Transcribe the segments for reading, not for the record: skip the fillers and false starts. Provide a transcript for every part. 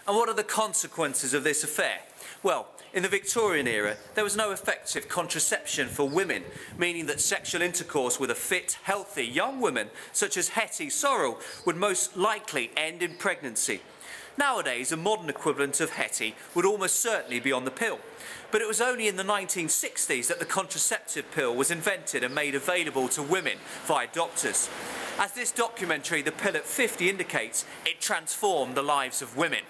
And what are the consequences of this affair? Well, in the Victorian era, there was no effective contraception for women, meaning that sexual intercourse with a fit, healthy young woman, such as Hetty Sorrel, would most likely end in pregnancy. Nowadays, a modern equivalent of Hetty would almost certainly be on the pill. But it was only in the 1960s that the contraceptive pill was invented and made available to women via doctors. As this documentary, The Pill at 50, indicates, it transformed the lives of women.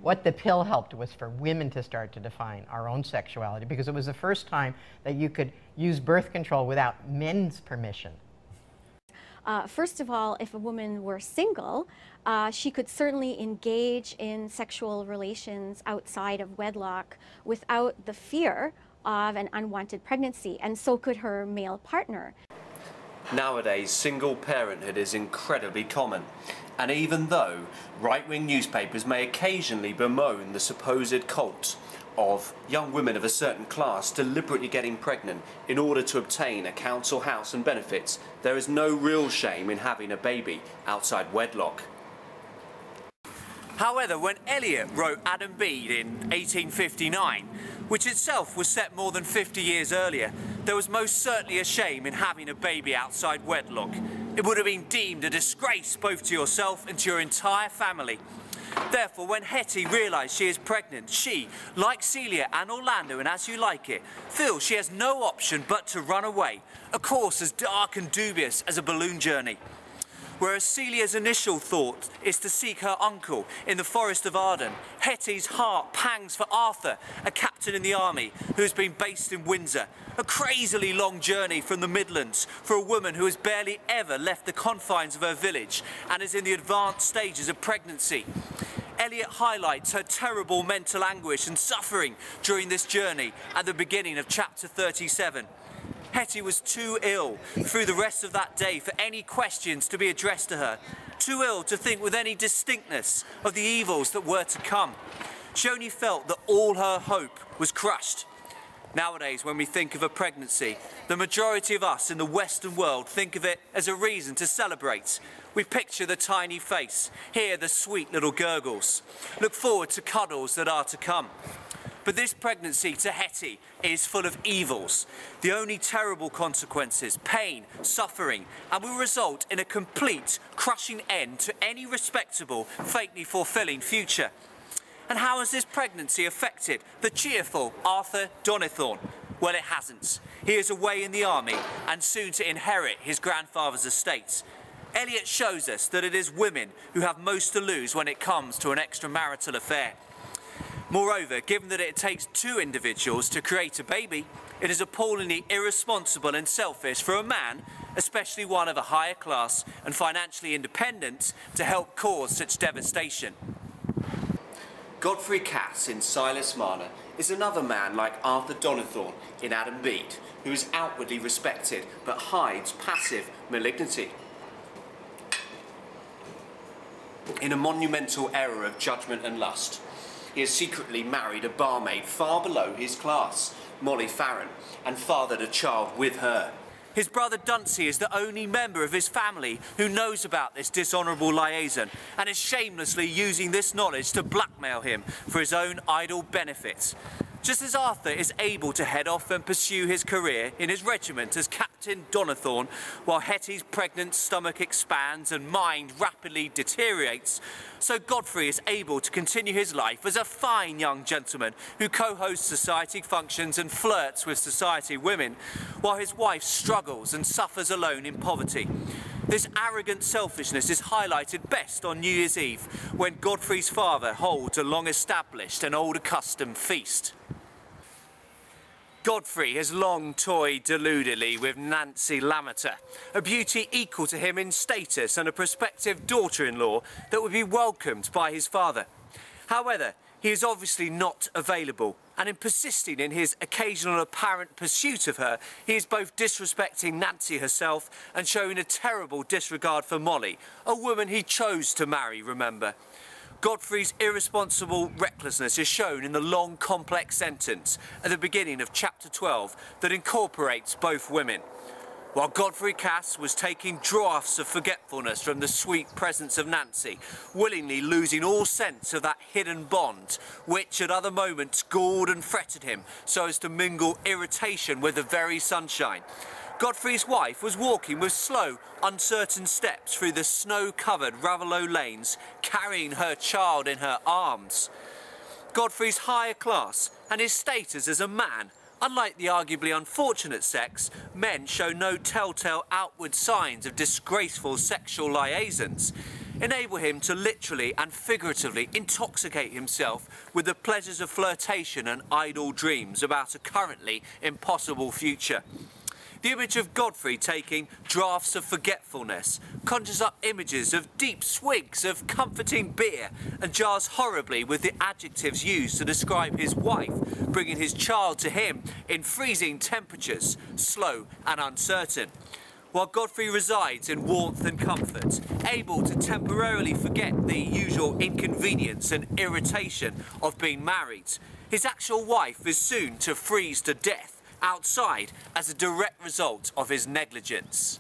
What the pill helped was for women to start to define our own sexuality, because it was the first time that you could use birth control without men's permission. First of all, if a woman were single, she could certainly engage in sexual relations outside of wedlock without the fear of an unwanted pregnancy, and so could her male partner. Nowadays, single parenthood is incredibly common, and even though right-wing newspapers may occasionally bemoan the supposed cult of young women of a certain class deliberately getting pregnant in order to obtain a council house and benefits, there is no real shame in having a baby outside wedlock. However, when Eliot wrote Adam Bede in 1859, which itself was set more than 50 years earlier, there was most certainly a shame in having a baby outside wedlock. It would have been deemed a disgrace both to yourself and to your entire family. Therefore, when Hetty realised she is pregnant, she, like Celia and Orlando and As You Like It, feels she has no option but to run away, a course as dark and dubious as a balloon journey. Whereas Celia's initial thought is to seek her uncle in the Forest of Arden, Hetty's heart pangs for Arthur, a captain in the army who has been based in Windsor. A crazily long journey from the Midlands for a woman who has barely ever left the confines of her village and is in the advanced stages of pregnancy. Eliot highlights her terrible mental anguish and suffering during this journey at the beginning of chapter 37. Hetty was too ill through the rest of that day for any questions to be addressed to her, too ill to think with any distinctness of the evils that were to come. She only felt that all her hope was crushed. Nowadays, when we think of a pregnancy, the majority of us in the Western world think of it as a reason to celebrate. We picture the tiny face, hear the sweet little gurgles, look forward to cuddles that are to come. But this pregnancy to Hetty is full of evils, the only terrible consequences, pain, suffering, and will result in a complete, crushing end to any respectable, faintly fulfilling future. And how has this pregnancy affected the cheerful Arthur Donnithorne? Well, it hasn't. He is away in the army and soon to inherit his grandfather's estates. Eliot shows us that it is women who have most to lose when it comes to an extramarital affair. Moreover, given that it takes two individuals to create a baby, it is appallingly irresponsible and selfish for a man, especially one of a higher class and financially independent, to help cause such devastation. Godfrey Cass in Silas Marner is another man like Arthur Donnithorne in Adam Bede, who is outwardly respected but hides passive malignity. In a monumental error of judgment and lust, he has secretly married a barmaid far below his class, Molly Farron, and fathered a child with her. His brother Dunsey is the only member of his family who knows about this dishonourable liaison and is shamelessly using this knowledge to blackmail him for his own idle benefits. Just as Arthur is able to head off and pursue his career in his regiment as Captain Donnithorne, while Hetty's pregnant stomach expands and mind rapidly deteriorates, so Godfrey is able to continue his life as a fine young gentleman who co-hosts society functions and flirts with society women, while his wife struggles and suffers alone in poverty. This arrogant selfishness is highlighted best on New Year's Eve, when Godfrey's father holds a long-established and old-accustomed feast. Godfrey has long toyed deludedly with Nancy Lammerter, a beauty equal to him in status and a prospective daughter-in-law that would be welcomed by his father. However, he is obviously not available, and in persisting in his occasional apparent pursuit of her, he is both disrespecting Nancy herself and showing a terrible disregard for Molly, a woman he chose to marry, remember. Godfrey's irresponsible recklessness is shown in the long, complex sentence at the beginning of chapter 12 that incorporates both women. While Godfrey Cass was taking draughts of forgetfulness from the sweet presence of Nancy, willingly losing all sense of that hidden bond, which at other moments galled and fretted him so as to mingle irritation with the very sunshine. Godfrey's wife was walking with slow, uncertain steps through the snow-covered Raveloe lanes, carrying her child in her arms. Godfrey's higher class and his status as a man. Unlike the arguably unfortunate sex, men show no telltale outward signs of disgraceful sexual liaisons, enable him to literally and figuratively intoxicate himself with the pleasures of flirtation and idle dreams about a currently impossible future. The image of Godfrey taking draughts of forgetfulness conjures up images of deep swigs of comforting beer and jars horribly with the adjectives used to describe his wife, bringing his child to him in freezing temperatures, slow and uncertain. While Godfrey resides in warmth and comfort, able to temporarily forget the usual inconvenience and irritation of being married, his actual wife is soon to freeze to death outside as a direct result of his negligence.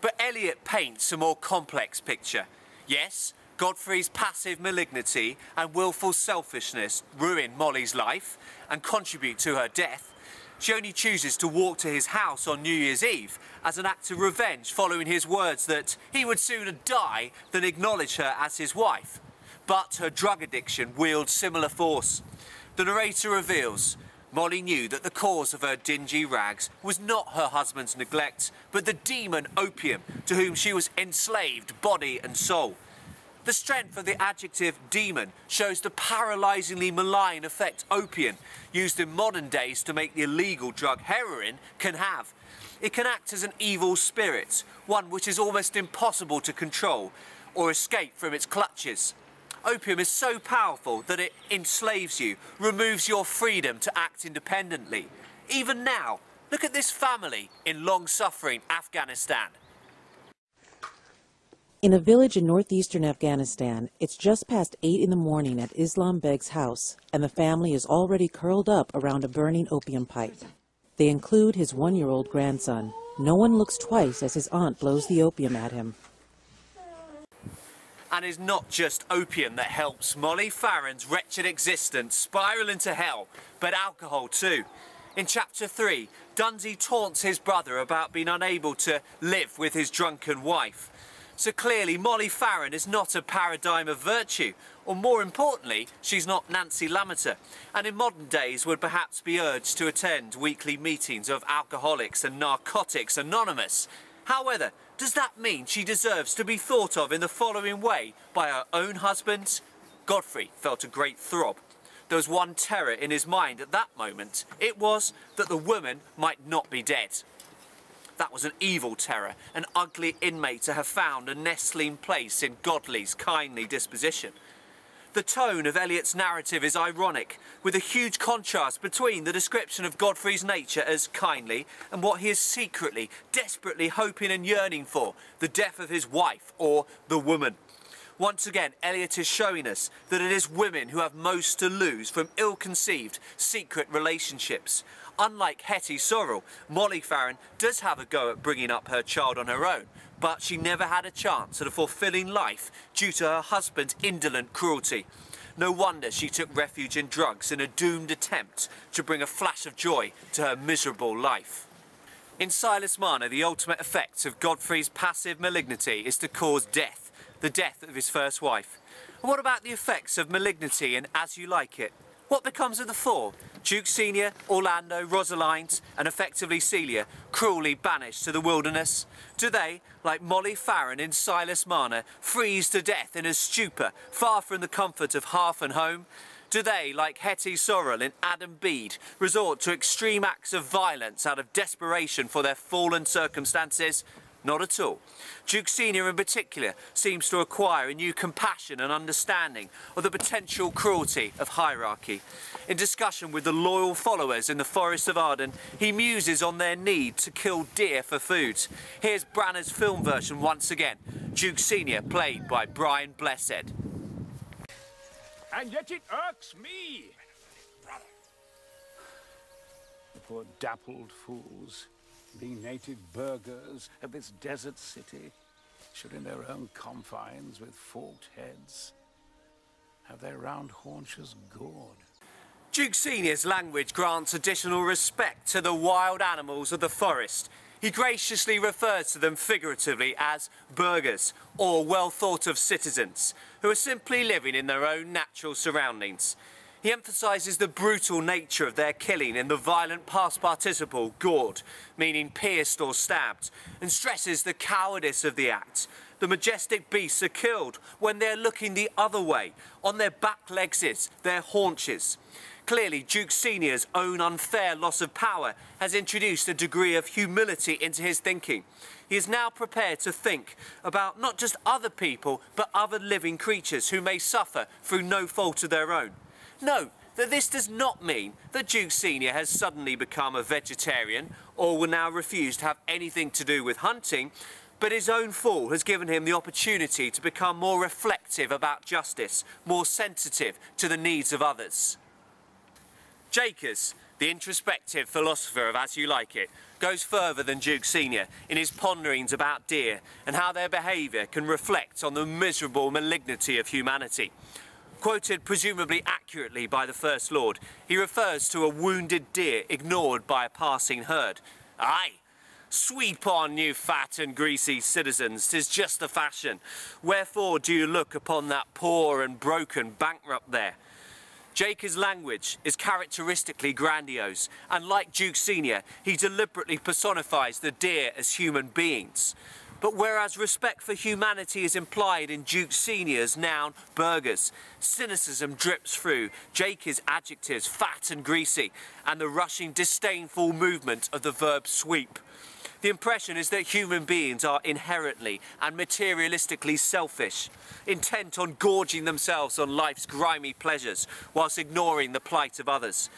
But Eliot paints a more complex picture. Yes, Godfrey's passive malignity and willful selfishness ruin Molly's life and contribute to her death. She only chooses to walk to his house on New Year's Eve as an act of revenge following his words that he would sooner die than acknowledge her as his wife. But her drug addiction wields similar force. The narrator reveals Molly knew that the cause of her dingy rags was not her husband's neglect, but the demon opium to whom she was enslaved body and soul. The strength of the adjective demon shows the paralysingly malign effect opium, used in modern days to make the illegal drug heroin, can have. It can act as an evil spirit, one which is almost impossible to control or escape from its clutches. Opium is so powerful that it enslaves you, removes your freedom to act independently. Even now, look at this family in long-suffering Afghanistan. In a village in northeastern Afghanistan, it's just past 8 in the morning at Islam Beg's house, and the family is already curled up around a burning opium pipe. They include his 1-year-old grandson. No one looks twice as his aunt blows the opium at him. And it's not just opium that helps Molly Farron's wretched existence spiral into hell, but alcohol too. In chapter 3, Dunsey taunts his brother about being unable to live with his drunken wife. So clearly Molly Farron is not a paradigm of virtue, or more importantly, she's not Nancy Lammeter, and in modern days would perhaps be urged to attend weekly meetings of Alcoholics and Narcotics Anonymous. However, does that mean she deserves to be thought of in the following way by her own husband? Godfrey felt a great throb. There was one terror in his mind at that moment. It was that the woman might not be dead. That was an evil terror, an ugly inmate to have found a nestling place in Godley's kindly disposition. The tone of Eliot's narrative is ironic, with a huge contrast between the description of Godfrey's nature as kindly and what he is secretly, desperately hoping and yearning for, the death of his wife or the woman. Once again, Eliot is showing us that it is women who have most to lose from ill-conceived, secret relationships. Unlike Hetty Sorrell, Molly Farron does have a go at bringing up her child on her own, but she never had a chance at a fulfilling life due to her husband's indolent cruelty. No wonder she took refuge in drugs in a doomed attempt to bring a flash of joy to her miserable life. In Silas Marner, the ultimate effect of Godfrey's passive malignity is to cause death, the death of his first wife. And what about the effects of malignity in As You Like It? What becomes of the four? Duke Senior, Orlando, Rosalind, and effectively Celia, cruelly banished to the wilderness? Do they, like Molly Farron in Silas Marner, freeze to death in a stupor, far from the comfort of hearth and home? Do they, like Hetty Sorrell in Bede, resort to extreme acts of violence out of desperation for their fallen circumstances? Not at all. Duke Senior in particular seems to acquire a new compassion and understanding of the potential cruelty of hierarchy. In discussion with the loyal followers in the Forest of Arden, he muses on their need to kill deer for food. Here's Branner's film version once again, Duke Senior played by Brian Blessed. And yet it irks me. poor dappled fools, being native burghers of this desert city, should in their own confines with forked heads have their round haunches gored. Duke Senior's language grants additional respect to the wild animals of the forest. He graciously refers to them figuratively as burghers, or well-thought-of citizens, who are simply living in their own natural surroundings. He emphasises the brutal nature of their killing in the violent past participle gored, meaning pierced or stabbed, and stresses the cowardice of the act. The majestic beasts are killed when they're looking the other way, on their back legs, their haunches. Clearly, Duke Senior's own unfair loss of power has introduced a degree of humility into his thinking. He is now prepared to think about not just other people, but other living creatures who may suffer through no fault of their own. Note that this does not mean that Duke Senior has suddenly become a vegetarian or will now refuse to have anything to do with hunting, but his own fall has given him the opportunity to become more reflective about justice, more sensitive to the needs of others. Jakers, the introspective philosopher of As You Like It, goes further than Duke Senior in his ponderings about deer and how their behaviour can reflect on the miserable malignity of humanity. Quoted presumably accurately by the First Lord, he refers to a wounded deer ignored by a passing herd. Aye, sweep on, you fat and greasy citizens, 'tis just the fashion. Wherefore do you look upon that poor and broken bankrupt there? Jakers' language is characteristically grandiose, and like Duke Senior, he deliberately personifies the deer as human beings. But whereas respect for humanity is implied in Duke Senior's noun burghers, cynicism drips through Jakers' adjectives fat and greasy, and the rushing disdainful movement of the verb sweep. The impression is that human beings are inherently and materialistically selfish, intent on gorging themselves on life's grimy pleasures whilst ignoring the plight of others.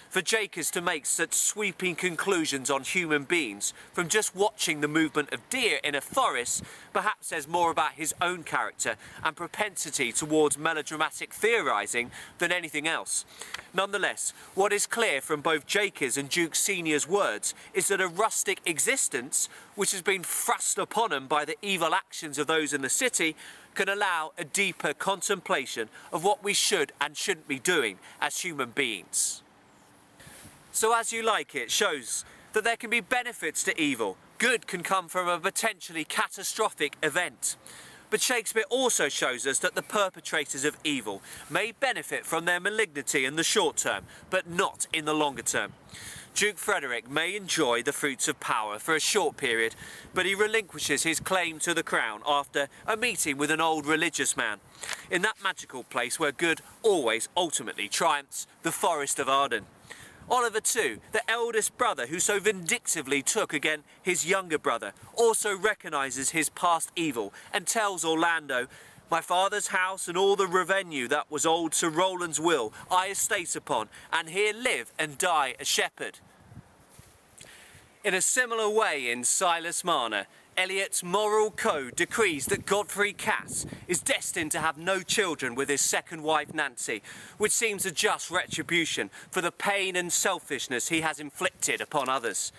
For Jakers to make such sweeping conclusions on human beings from just watching the movement of deer in a forest perhaps says more about his own character and propensity towards melodramatic theorising than anything else. Nonetheless, what is clear from both Jakers and Duke Senior's words is that a rustic existence, which has been thrust upon him by the evil actions of those in the city, can allow a deeper contemplation of what we should and shouldn't be doing as human beings. So As You Like It shows that there can be benefits to evil. Good can come from a potentially catastrophic event. But Shakespeare also shows us that the perpetrators of evil may benefit from their malignity in the short term, but not in the longer term. Duke Frederick may enjoy the fruits of power for a short period, but he relinquishes his claim to the crown after a meeting with an old religious man. In that magical place where good always ultimately triumphs, the Forest of Arden. Oliver too, the eldest brother who so vindictively took again his younger brother, also recognises his past evil and tells Orlando, "My father's house and all the revenue that was old Sir Roland's will I estate upon, and here live and die a shepherd." In a similar way in Silas Marner, Eliot's moral code decrees that Godfrey Cass is destined to have no children with his second wife Nancy, which seems a just retribution for the pain and selfishness he has inflicted upon others.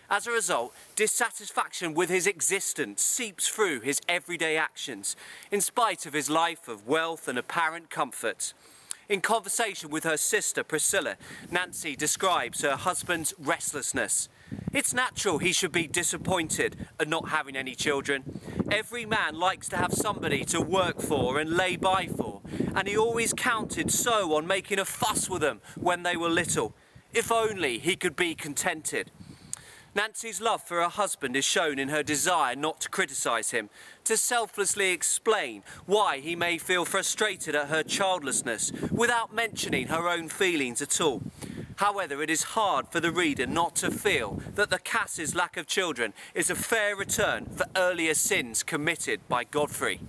As a result, dissatisfaction with his existence seeps through his everyday actions, in spite of his life of wealth and apparent comfort. In conversation with her sister Priscilla, Nancy describes her husband's restlessness. It's natural he should be disappointed at not having any children. Every man likes to have somebody to work for and lay by for, and he always counted so on making a fuss with them when they were little. If only he could be contented. Nancy's love for her husband is shown in her desire not to criticise him, to selflessly explain why he may feel frustrated at her childlessness without mentioning her own feelings at all. However, it is hard for the reader not to feel that the Cass's lack of children is a fair return for earlier sins committed by Godfrey.